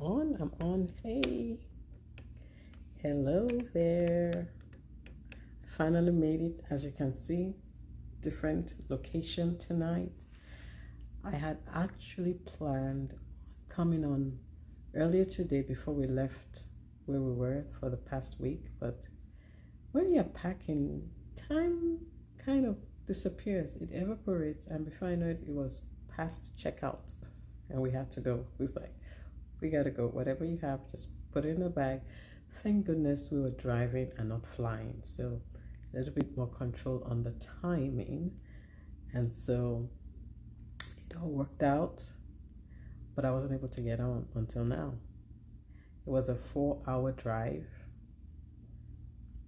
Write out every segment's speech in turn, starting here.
I'm on. Hey, hello there. I finally made it, as you can see, different location tonight. I had actually planned coming on earlier today before we left where we were for the past week, but when you're packing, time kind of disappears. It evaporates, and before I know it, it was past checkout, and we had to go. It was like, we gotta go. Whatever you have, just put it in a bag. Thank goodness we were driving and not flying, so a little bit more control on the timing, and so it all worked out. But I wasn't able to get on until now. It was a 4-hour drive,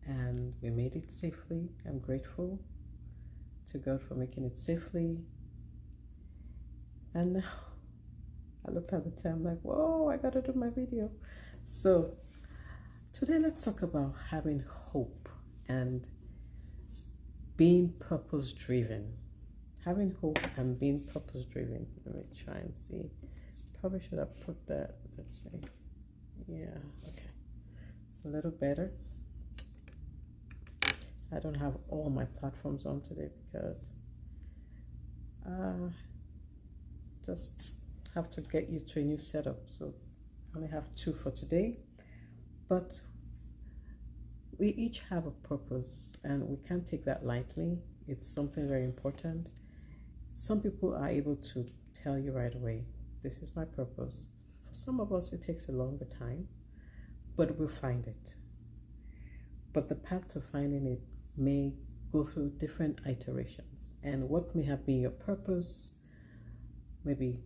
and we made it safely. I'm grateful to God for making it safely. And now I looked at the time like, whoa, I gotta do my video. So today let's talk about having hope and being purpose driven. Having hope and being purpose driven. Let me try and see. Probably should have put that. Let's see. Yeah, okay. It's a little better. I don't have all my platforms on today because just have to get used to a new setup. So I only have 2 for today. But we each have a purpose, and we can't take that lightly. It's something very important. Some people are able to tell you right away, this is my purpose. For some of us, it takes a longer time, but we'll find it. But the path to finding it may go through different iterations. And what may have been your purpose maybe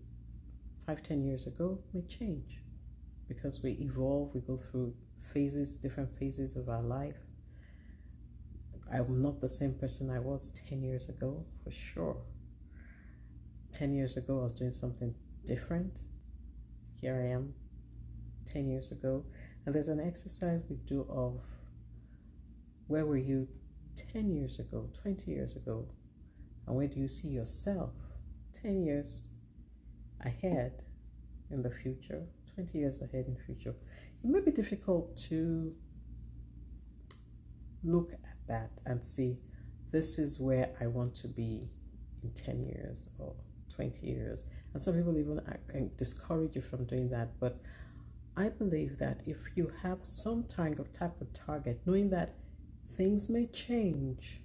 5-10 years ago may change, because we evolve, we go through phases, different phases of our life. I'm not the same person I was 10 years ago, for sure. 10 years ago, I was doing something different. Here I am 10 years ago. And there's an exercise we do of where were you 10 years ago, 20 years ago, and where do you see yourself 10 years ahead in the future, 20 years ahead in the future. It may be difficult to look at that and see, this is where I want to be in 10 years or 20 years. And some people even can discourage you from doing that. But I believe that if you have some type of target, knowing that things may change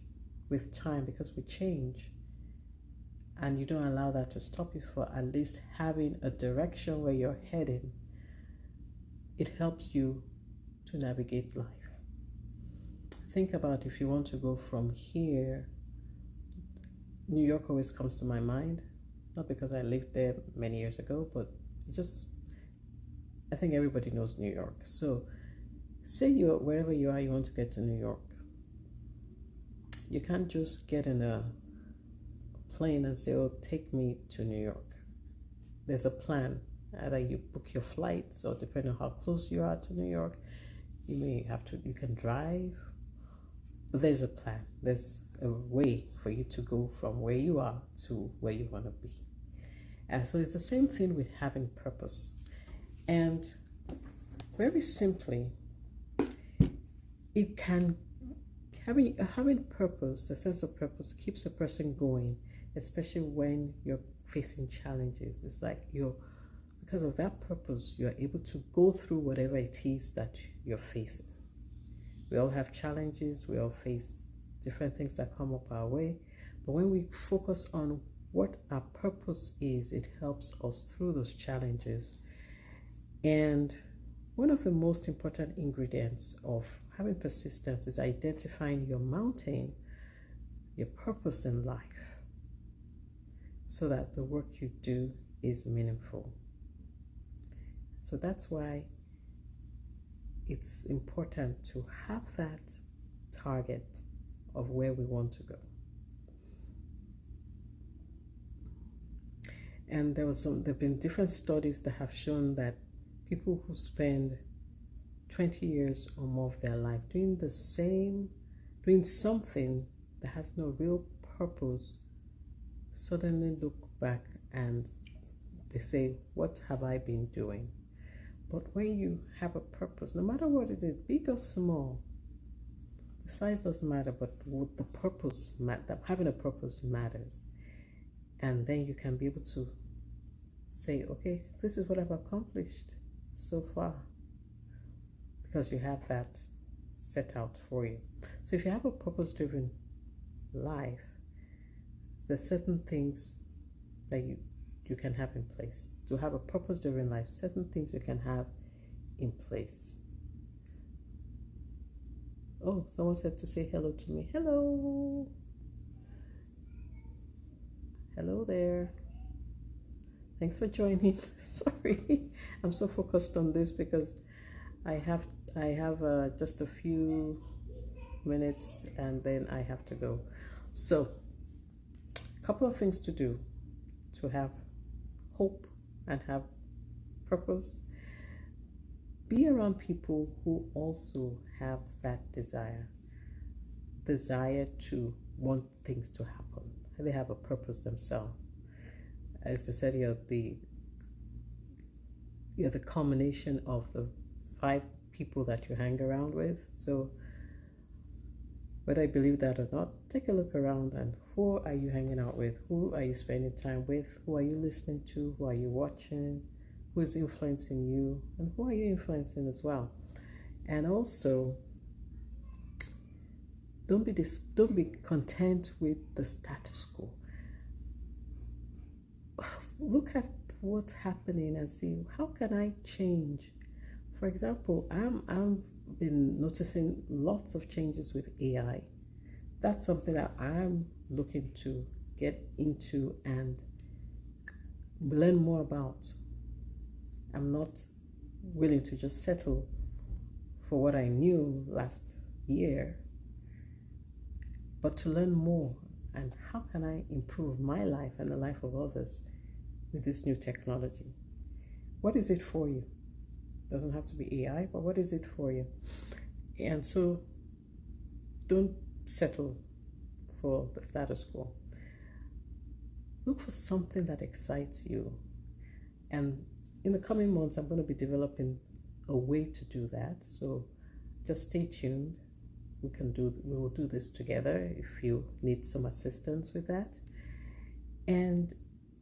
with time because we change, and you don't allow that to stop you for at least having a direction where you're heading, it helps you to navigate life. Think about if you want to go from here. New York always comes to my mind, not because I lived there many years ago, but I think everybody knows New York. So say wherever you are, you want to get to New York. You can't just get in a plane and say, oh, take me to New York. There's a plan. Either you book your flights, or depending on how close you are to New York, you can drive. But there's a plan. There's a way for you to go from where you are to where you want to be. And so it's the same thing with having purpose. And very simply, having purpose, a sense of purpose, keeps a person going, especially when you're facing challenges. It's like because of that purpose, you're able to go through whatever it is that you're facing. We all have challenges, we all face different things that come up our way. But when we focus on what our purpose is, it helps us through those challenges. And one of the most important ingredients of having persistence is identifying your mountain, your purpose in life, so that the work you do is meaningful. So that's why it's important to have that target of where we want to go. And there have been different studies that have shown that people who spend 20 years or more of their life doing something that has no real purpose, suddenly look back and they say, what have I been doing? But when you have a purpose, no matter what it is, big or small, the size doesn't matter, but the purpose, having a purpose matters. And then you can be able to say, okay, this is what I've accomplished so far, because you have that set out for you. So if you have a purpose-driven life, there's certain things that you can have in place. To have a purpose-driven life, certain things you can have in place. Oh, someone said to say hello to me. Hello. Hello there. Thanks for joining. Sorry, I'm so focused on this because I have just a few minutes and then I have to go. So, a couple of things to do to have hope and have purpose. Be around people who also have that desire to want things to happen. They have a purpose themselves. As we said, you're the culmination of the 5 people that you hang around with. So whether you believe that or not, take a look around and who are you hanging out with? Who are you spending time with? Who are you listening to? Who are you watching? Who is influencing you? And who are you influencing as well? And also, don't be content with the status quo. Look at what's happening and see, how can I change? For example, I've been noticing lots of changes with AI. That's something that I'm looking to get into and learn more about. I'm not willing to just settle for what I knew last year, but to learn more and how can I improve my life and the life of others with this new technology. What is it for you? Doesn't have to be AI, but what is it for you? And so don't settle for the status quo. Look for something that excites you. And in the coming months, I'm going to be developing a way to do that. So just stay tuned. We will do this together if you need some assistance with that. And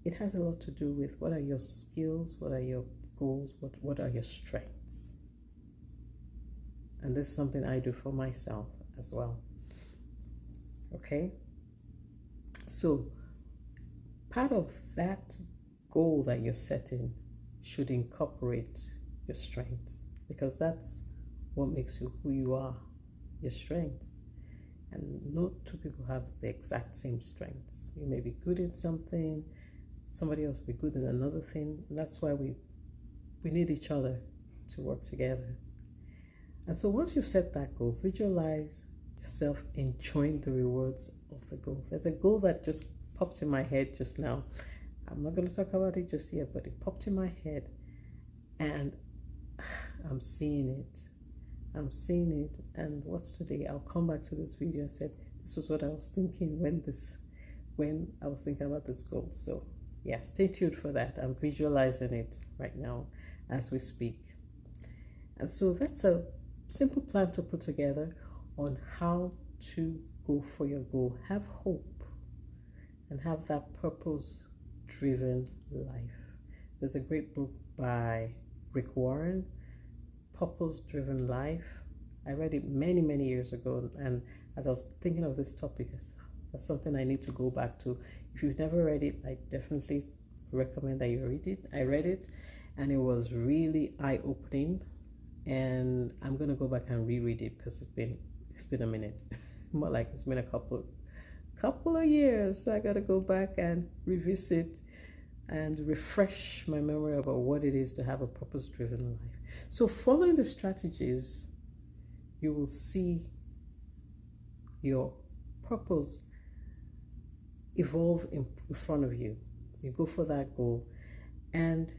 it has a lot to do with what are your skills, what are your goals, what are your strengths. And this is something I do for myself as well. Okay? So part of that goal that you're setting should incorporate your strengths, because that's what makes you who you are, your strengths. And no two people have the exact same strengths. You may be good in something, somebody else will be good in another thing. And that's why we need each other to work together. And so once you've set that goal, visualize yourself enjoying the rewards of the goal. There's a goal that just popped in my head just now. I'm not going to talk about it just yet, but it popped in my head and I'm seeing it. And what's today? I'll come back to this video and said, this was what I was thinking when I was thinking about this goal. So yeah, stay tuned for that. I'm visualizing it right now as we speak. And so that's a simple plan to put together on how to go for your goal. Have hope and have that purpose-driven life. There's a great book by Rick Warren, Purpose-Driven Life. I read it many, many years ago, and as I was thinking of this topic, that's something I need to go back to. If you've never read it, I definitely recommend that you read it. I read it, and it was really eye-opening, and I'm gonna go back and reread it because it's been a minute. More like it's been a couple of years, so I gotta go back and revisit and refresh my memory about what it is to have a purpose-driven life. So following the strategies, you will see your purpose evolve in front of you. You go for that goal, and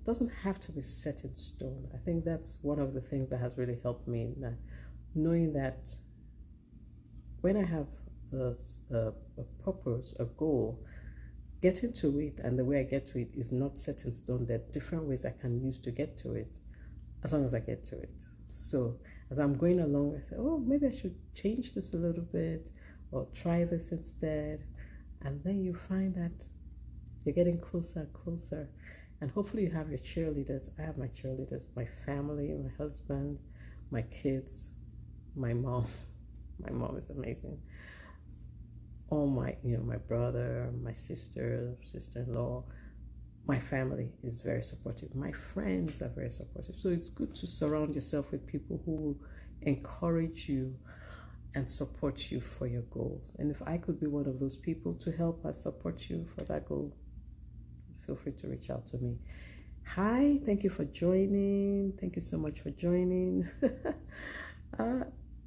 doesn't have to be set in stone. I think that's one of the things that has really helped me in that, knowing that when I have a purpose, a goal, getting to it and the way I get to it is not set in stone. There are different ways I can use to get to it as long as I get to it. So as I'm going along, I say, oh, maybe I should change this a little bit or try this instead. And then you find that you're getting closer and closer. And hopefully you have your cheerleaders. I have my cheerleaders, my family, my husband, my kids, my mom. My mom is amazing. All my, my brother, my sister, sister-in-law, my family is very supportive. My friends are very supportive. So it's good to surround yourself with people who will encourage you and support you for your goals. And if I could be one of those people to help and support you for that goal, feel free to reach out to me. Hi, thank you for joining. Thank you so much for joining.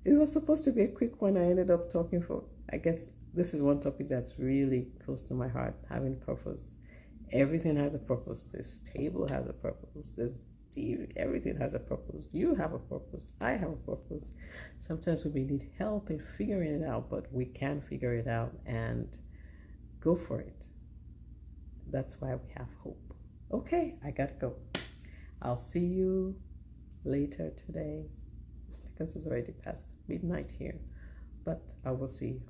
It was supposed to be a quick one. I ended up talking for, I guess this is one topic that's really close to my heart, having purpose. Everything has a purpose. This table has a purpose. This TV, everything has a purpose. You have a purpose. I have a purpose. Sometimes we may need help in figuring it out, but we can figure it out and go for it. That's why we have hope. Okay, I gotta go. I'll see you later today because it's already past midnight here, but I will see you.